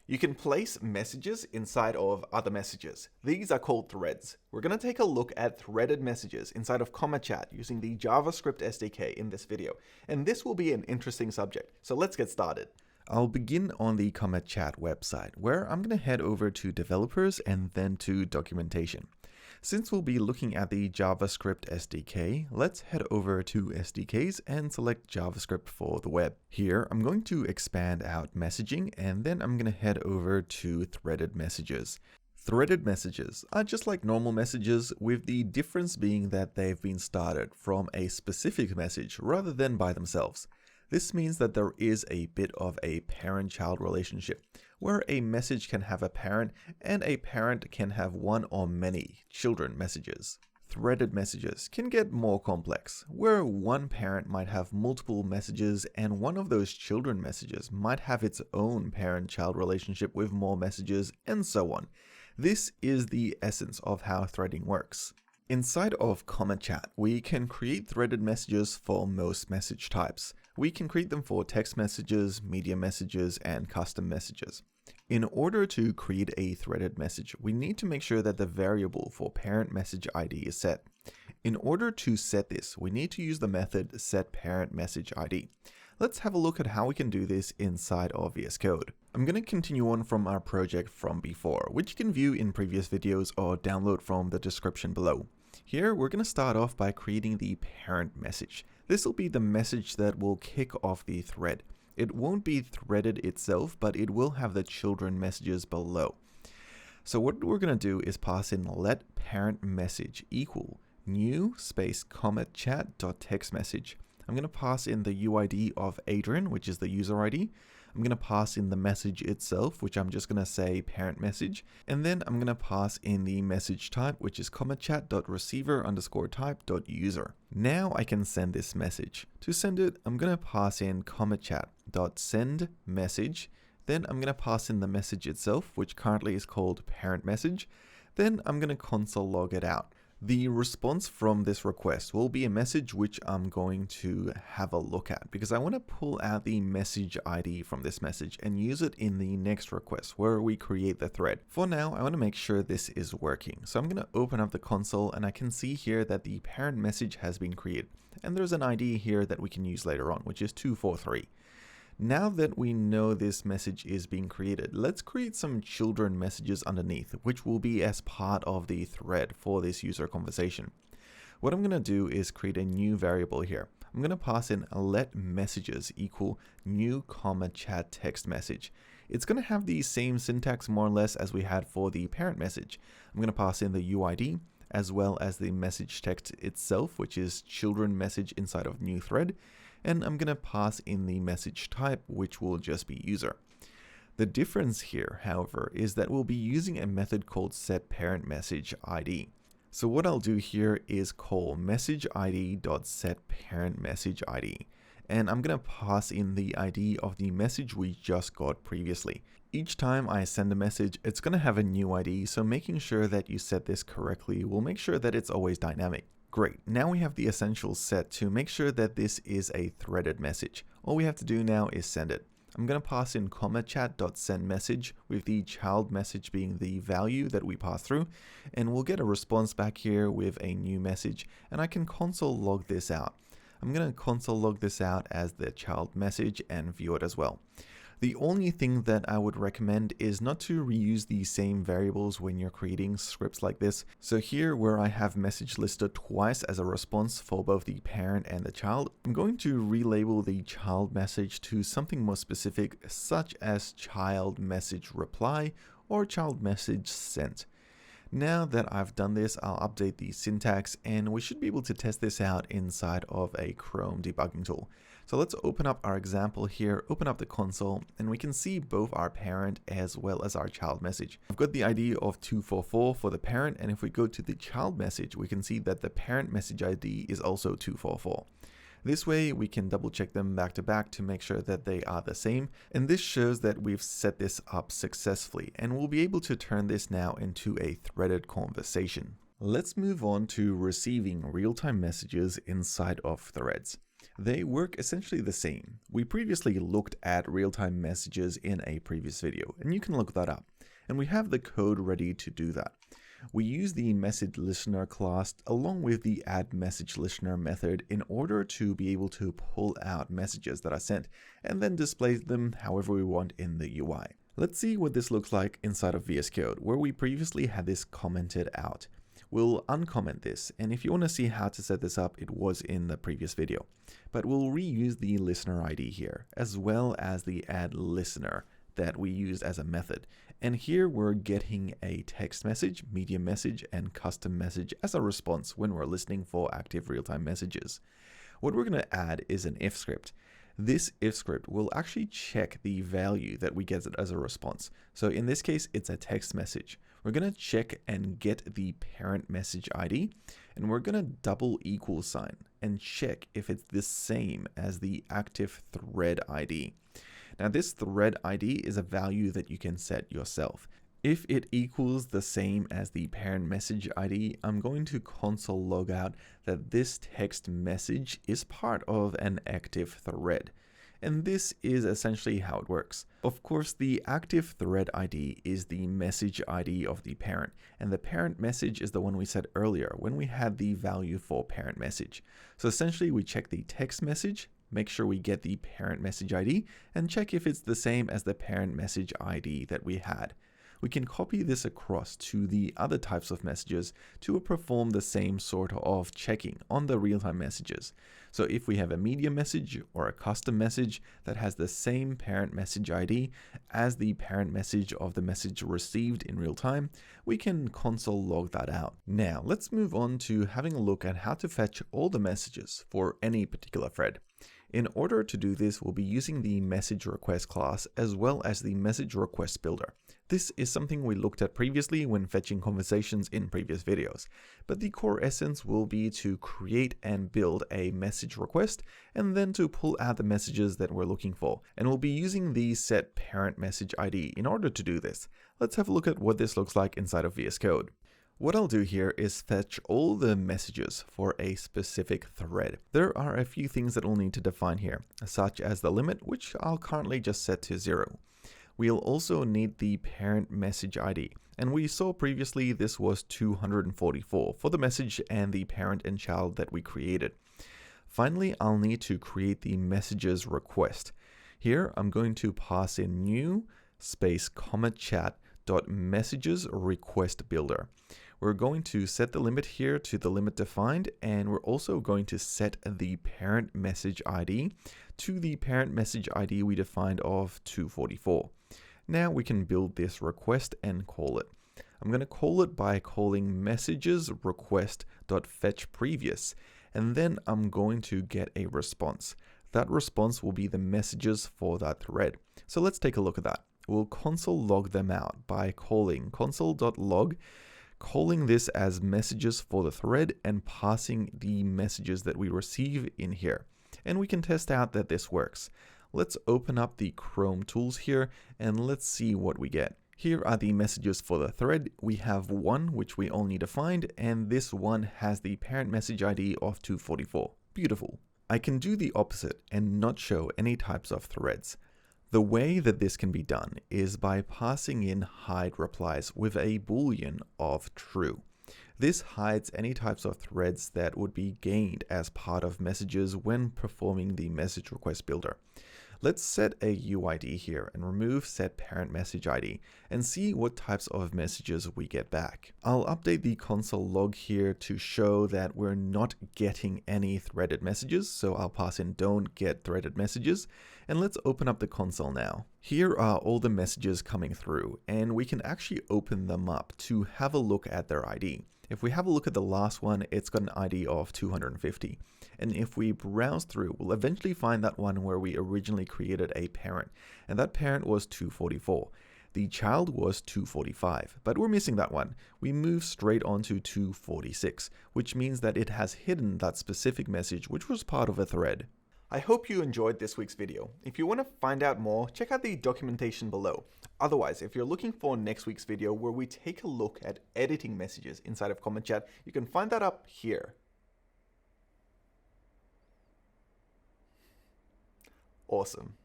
You can place messages inside of other messages. These are called threads. We're going to take a look at threaded messages inside of CometChat using the JavaScript SDK in this video. And this will be an interesting subject. So let's get started. I'll begin on the CometChat website, where I'm going to head over to developers and then to documentation. Since we'll be looking at the JavaScript SDK, let's head over to SDKs and select JavaScript for the web. Here, I'm going to expand out messaging, and then I'm going to head over to threaded messages. Threaded messages are just like normal messages, with the difference being that they've been started from a specific message rather than by themselves. This means that there is a bit of a parent-child relationship, where a message can have a parent and a parent can have one or many children messages. Threaded messages can get more complex, where one parent might have multiple messages and one of those children messages might have its own parent-child relationship with more messages, and so on. This is the essence of how threading works. Inside of CometChat, we can create threaded messages for most message types. We can create them for text messages, media messages, and custom messages. In order to create a threaded message, we need to make sure that the variable for parent message ID is set. In order to set this, we need to use the method setParentMessageID. Let's have a look at how we can do this inside of VS Code. I'm going to continue on from our project from before, which you can view in previous videos or download from the description below. Here, we're going to start off by creating the parent message. This will be the message that will kick off the thread. It won't be threaded itself, but it will have the children messages below. So what we're going to do is pass in let parent message equal new space CometChat.textMessage. I'm going to pass in the UID of Adrian, which is the user ID. I'm going to pass in the message itself, which I'm just going to say parent message. And then I'm going to pass in the message type, which is CometChat.receiver_type.user. Now I can send this message. To send it, I'm going to pass in CometChat.sendMessage. Then I'm going to pass in the message itself, which currently is called parent message. Then I'm going to console log it out. The response from this request will be a message which I'm going to have a look at, because I want to pull out the message ID from this message and use it in the next request where we create the thread. For now, I want to make sure this is working. So I'm going to open up the console, and I can see here that the parent message has been created. And there's an ID here that we can use later on, which is 243. Now that we know this message is being created, let's create some children messages underneath, which will be as part of the thread for this user conversation. What I'm going to do is create a new variable here. I'm going to pass in let messages equal new CometChat text message. It's going to have the same syntax more or less as we had for the parent message. I'm going to pass in the UID as well as the message text itself, which is children message inside of new thread. And I'm going to pass in the message type, which will just be user. The difference here, however, is that we'll be using a method called setParentMessageID. So what I'll do here is call messageID.setParentMessageID. And I'm going to pass in the ID of the message we just got previously. Each time I send a message, it's going to have a new ID, so making sure that you set this correctly will make sure that it's always dynamic. Great, now we have the essentials set to make sure that this is a threaded message. All we have to do now is send it. I'm going to pass in CometChat.sendMessage with the child message being the value that we pass through, and we'll get a response back here with a new message, and I can console log this out. I'm going to console log this out as the child message and view it as well. The only thing that I would recommend is not to reuse the same variables when you're creating scripts like this. So here, where I have message listed twice as a response for both the parent and the child, I'm going to relabel the child message to something more specific, such as child message reply or child message sent. Now that I've done this, I'll update the syntax, and we should be able to test this out inside of a Chrome debugging tool. So let's open up our example here, open up the console, and we can see both our parent as well as our child message. I've got the ID of 244 for the parent, and if we go to the child message, we can see that the parent message ID is also 244. This way we can double check them back to back to make sure that they are the same, and this shows that we've set this up successfully, and we'll be able to turn this now into a threaded conversation. Let's move on to receiving real-time messages inside of threads. They work essentially the same. We previously looked at real-time messages in a previous video, and you can look that up. And we have the code ready to do that. We use the message listener class along with the add message listener method in order to be able to pull out messages that are sent and then display them however we want in the UI. Let's see what this looks like inside of VS Code, where we previously had this commented out. We'll uncomment this, and if you want to see how to set this up, it was in the previous video. But we'll reuse the listener ID here, as well as the add listener that we used as a method. And here we're getting a text message, medium message, and custom message as a response when we're listening for active real-time messages. What we're going to add is an if script. This if script will actually check the value that we get as a response. So in this case, it's a text message. We're going to check and get the parent message ID, and we're going to double equal sign and check if it's the same as the active thread ID. Now this thread ID is a value that you can set yourself. If it equals the same as the parent message ID, I'm going to console log out that this text message is part of an active thread. And this is essentially how it works. Of course, the active thread ID is the message ID of the parent, and the parent message is the one we set earlier when we had the value for parent message. So essentially we check the text message, make sure we get the parent message ID, and check if it's the same as the parent message ID that we had. We can copy this across to the other types of messages to perform the same sort of checking on the real-time messages. So if we have a medium message or a custom message that has the same parent message ID as the parent message of the message received in real time, we can console log that out. Now let's move on to having a look at how to fetch all the messages for any particular thread. In order to do this, we'll be using the message request class as well as the message request builder. This is something we looked at previously when fetching conversations in previous videos, but the core essence will be to create and build a message request and then to pull out the messages that we're looking for. And we'll be using the set parent message ID in order to do this. Let's have a look at what this looks like inside of VS Code. What I'll do here is fetch all the messages for a specific thread. There are a few things that we'll need to define here, such as the limit, which I'll currently just set to 0. We'll also need the parent message ID, and we saw previously this was 244 for the message and the parent and child that we created. Finally, I'll need to create the messages request. Here I'm going to pass in new space CometChat.messages request builder. We're going to set the limit here to the limit defined, and we're also going to set the parent message ID to the parent message ID we defined of 244. Now we can build this request and call it. I'm going to call it by calling messages request.fetchPrevious, and then I'm going to get a response. That response will be the messages for that thread. So let's take a look at that. We'll console log them out by calling console.log, calling this as messages for the thread and passing the messages that we receive in here. And we can test out that this works. Let's open up the Chrome tools here and let's see what we get. Here are the messages for the thread. We have one which we only defined, and this one has the parent message ID of 244. Beautiful. I can do the opposite and not show any types of threads. The way that this can be done is by passing in hide replies with a boolean of true. This hides any types of threads that would be gained as part of messages when performing the message request builder. Let's set a UID here and remove set parent message ID and see what types of messages we get back. I'll update the console log here to show that we're not getting any threaded messages, so I'll pass in don't get threaded messages, and let's open up the console now. Here are all the messages coming through, and we can actually open them up to have a look at their ID. If we have a look at the last one, it's got an ID of 250. And if we browse through, we'll eventually find that one where we originally created a parent, and that parent was 244. The child was 245, but we're missing that one. We move straight on to 246, which means that it has hidden that specific message which was part of a thread. I hope you enjoyed this week's video. If you want to find out more, check out the documentation below. Otherwise, if you're looking for next week's video where we take a look at editing messages inside of CometChat, you can find that up here. Awesome.